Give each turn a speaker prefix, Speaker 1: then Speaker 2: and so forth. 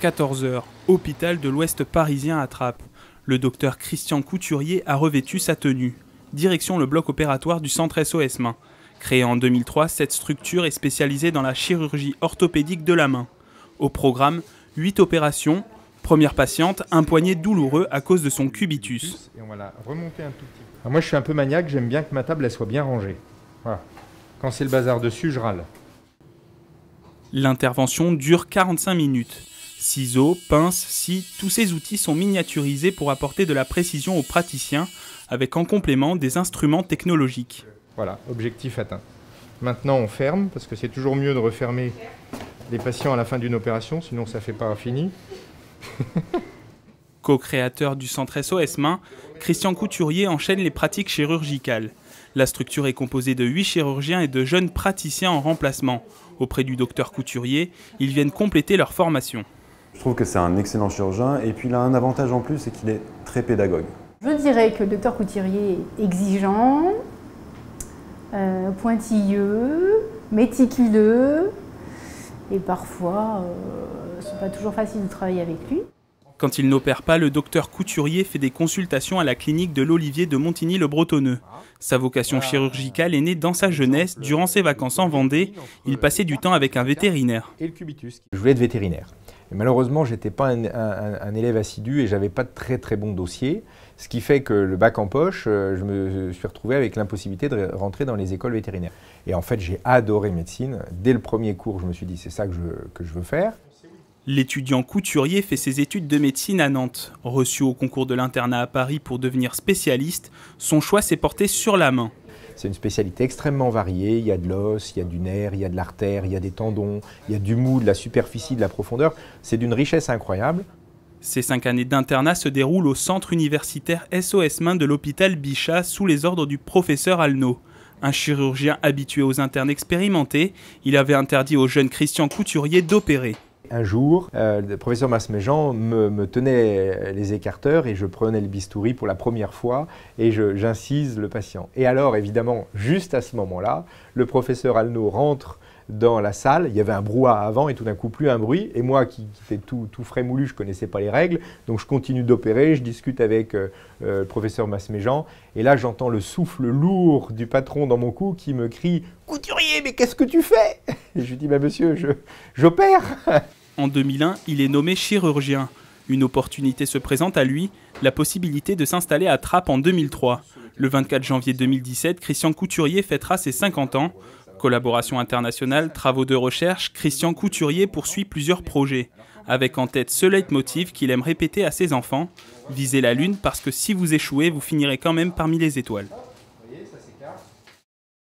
Speaker 1: 14 h, hôpital de l'Ouest parisien à Trappes. Le docteur Christian Couturier a revêtu sa tenue. Direction le bloc opératoire du centre SOS Main. Créée en 2003, cette structure est spécialisée dans la chirurgie orthopédique de la main. Au programme, 8 opérations. Première patiente, un poignet douloureux à cause de son cubitus.
Speaker 2: Et on va la remonter un tout petit peu. Alors moi je suis un peu maniaque, j'aime bien que ma table elle soit bien rangée. Voilà. Quand c'est le bazar dessus, je râle.
Speaker 1: L'intervention dure 45 minutes. Ciseaux, pinces, scies, tous ces outils sont miniaturisés pour apporter de la précision aux praticiens, avec en complément des instruments technologiques.
Speaker 2: Voilà, objectif atteint. Maintenant on ferme, parce que c'est toujours mieux de refermer les patients à la fin d'une opération, sinon ça ne fait pas fini.
Speaker 1: Co-créateur du centre SOS Main, Christian Couturier enchaîne les pratiques chirurgicales. La structure est composée de 8 chirurgiens et de jeunes praticiens en remplacement. Auprès du docteur Couturier, ils viennent compléter leur formation.
Speaker 3: Je trouve que c'est un excellent chirurgien et puis il a un avantage en plus, c'est qu'il est très pédagogue.
Speaker 4: Je dirais que le docteur Couturier est exigeant, pointilleux, méticuleux et parfois c'est pas toujours facile de travailler avec lui.
Speaker 1: Quand il n'opère pas, le docteur Couturier fait des consultations à la clinique de l'Olivier de Montigny-le-Bretonneux. Sa vocation chirurgicale est née dans sa jeunesse. Durant ses vacances en Vendée, il passait du temps avec un vétérinaire.
Speaker 2: Je voulais être vétérinaire. Et malheureusement, je n'étais pas un élève assidu et je n'avais pas de très bon dossier. Ce qui fait que le bac en poche, je me suis retrouvé avec l'impossibilité de rentrer dans les écoles vétérinaires. Et en fait, j'ai adoré médecine. Dès le premier cours, je me suis dit c'est ça que je veux faire.
Speaker 1: L'étudiant Couturier fait ses études de médecine à Nantes. Reçu au concours de l'internat à Paris pour devenir spécialiste, son choix s'est porté sur la main.
Speaker 2: C'est une spécialité extrêmement variée, il y a de l'os, il y a du nerf, il y a de l'artère, il y a des tendons, il y a du mou, de la superficie, de la profondeur. C'est d'une richesse incroyable.
Speaker 1: Ces 5 années d'internat se déroulent au centre universitaire SOS Main de l'hôpital Bichat sous les ordres du professeur Alnaud. Un chirurgien habitué aux internes expérimentés, il avait interdit au jeune Christian Couturier d'opérer.
Speaker 2: Un jour, le professeur Masméjean me tenait les écarteurs et je prenais le bistouri pour la première fois et j'incise le patient. Et alors, évidemment, juste à ce moment-là, le professeur Alnaud rentre dans la salle, il y avait un brouhaha avant et tout d'un coup plus un bruit. Et moi qui étais tout frais moulu, je ne connaissais pas les règles, donc je continue d'opérer, je discute avec le professeur Masméjean et là j'entends le souffle lourd du patron dans mon cou qui me crie « Couturier, mais qu'est-ce que tu fais ?» Et je lui dis bah, « Monsieur, j'opère !»
Speaker 1: En 2001, il est nommé chirurgien. Une opportunité se présente à lui, la possibilité de s'installer à Trappes en 2003. Le 24 janvier 2017, Christian Couturier fêtera ses 50 ans. Collaboration internationale, travaux de recherche, Christian Couturier poursuit plusieurs projets. Avec en tête ce leitmotiv qu'il aime répéter à ses enfants, visez la lune parce que si vous échouez, vous finirez quand même parmi les étoiles.